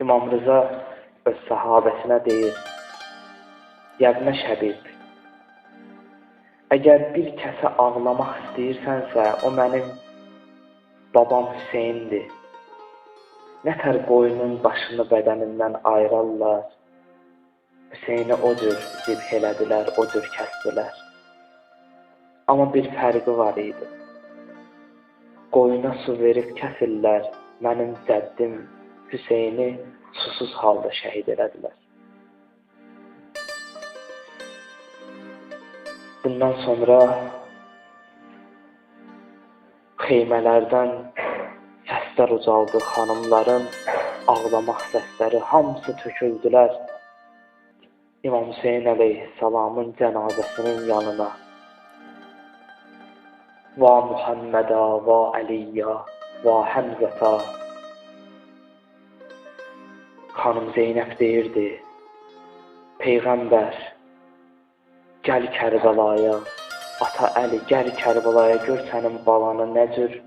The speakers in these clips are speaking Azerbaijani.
İmam Rıza öz sahabəsinə deyir: "Yəbnə Şəbib, əgər bir kəsə ağlamaq istəyirsənsə, o mənim babam Hüseyndir. Nətər qoyunun başını bədənindən ayırarlar, Hüseyni o cür zibh elədilər, o cür kəsdilər. Amma bir fərqi var idi. Qoyuna su verib kəsirlər, mənim cəddim Hüseyni susuz halda şəhid elədilər." Bundan sonra xeymələrdən səslər ucaldı, xanımların ağlamaq səsləri hamısı töküldülər İmam Hüseyn əleyhissalamın cənazəsinin yanına. Va Muhammədə, va Əliyyə, va Həmzəta. Xanım Zeynəb deyirdi: "Peyğəmbər, gəl Kərbəlaya, ata Əli, gəl Kərbəlaya, gör sənin balanı nə cür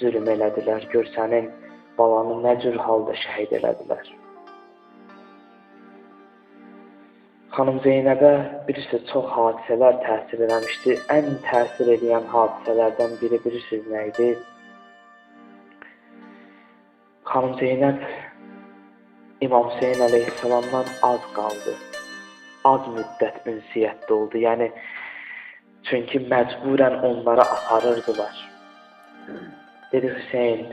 zülm elədilər, gör sənin balanı nə cür halda şəhid elədilər." Xanım Zeynəbə birisi çox hadisələr təsir eləmişdi. Ən təsir edən hadisələrdən biri bilirsiniz nə idi? Xanım Zeynəb İmam Hüseyn əleyhissalamdan az qaldı. Az müddət ünsiyyətdə oldu. Yəni çünki məcburən onlara aparırdılar. Dedi: "Hüseyn,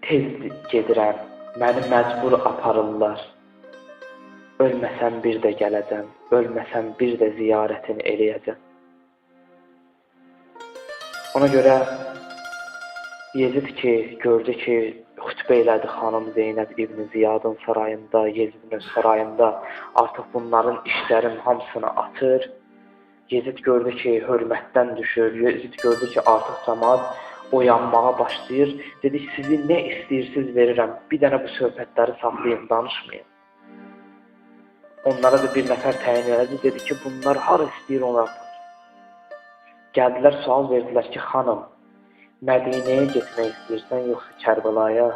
tez gedirəm, məni məcbur aparırlar. Ölməsəm bir də gələcəm, ölməsəm bir də ziyarətini eləyəcəm." Ona görə Yezid ki, gördü ki, xütbə elədi xanım Zeynəb İbn Ziyadın sarayında, Yezidin sarayında, artıq bunların işlərin hamısını atır. Yezid gördü ki, hörmətdən düşür, Yezid gördü ki, artıq cəmaət oyanmağa başlayır. Dedi: "Sizi nə istəyirsiniz verirəm, bir dənə bu söhbətləri saxlayın, danışmayın." Onlara da bir nəfər təyin elədi, dedi ki, bunlar hara istəyir ona apar. Gəldilər, sual verdilər ki, "Xanım, Mədinəyə getmək istəyirsən, yoxsa Kərbəlaya?"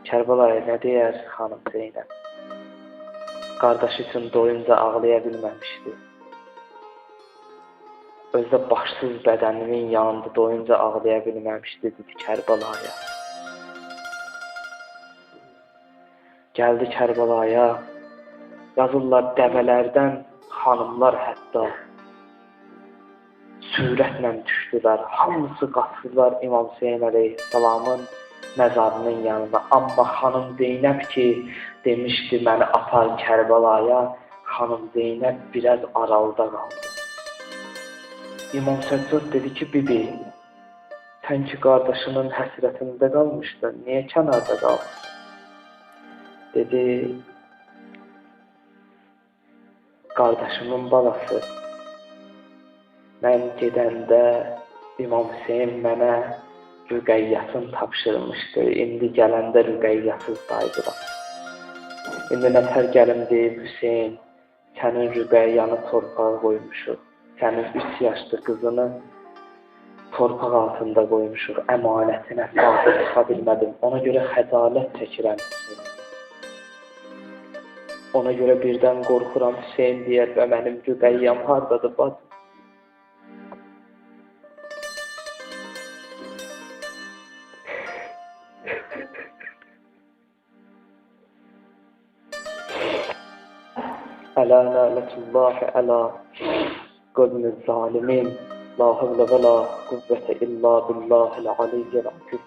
"Kərbəlaya nə deyər xanım Zeynəb? Qardaşı üçün doyunca ağlaya bilməmişdi. Özdə başsız bədəninin yanında doyunca ağlaya bilməmişdi, dedi Kərbəlaya." Gəldi Kərbəlaya, yazırlar dəvələrdən xanımlar hətta sürətlə düşdülər, hamısı qaçdılar İmam Hüseyn əleyhissalamın məzarının yanına. Amma xanım Zeynəb ki, demişdi məni apar Kərbəlaya, xanım Zeynəb biraz aralıda qaldı. İmam Səccad dedi ki, "Bibi, sən ki qardaşının həsrətində qalmışdın, niyə kənarda qaldın?" Dedi: "Qardaşımın balası, mən gedəndə İmam Hüseyn mənə rüqəyyəsini tapşırmışdı. İndi gələndə rüqəyyəsiz qayıdıram. İndi nətər gəlim deyib Hüseyn, sənin rüqəyyanı torpağa qoymuşuq. Sənin 3 yaşlı qızını torpaq altında qoymuşuq. Əmanətinə sahib çıxa bilmədim. Ona görə xəcalət çəkirəm Hüseyn. Ona görə birdən qorxuram Hüseyn deyər və mənim rüqəyyəm hardadır bacım?" Ələ lənətullahi ələ qövmü zalimin, la havlə və la qüvvətə illa billahil aliyyil azim.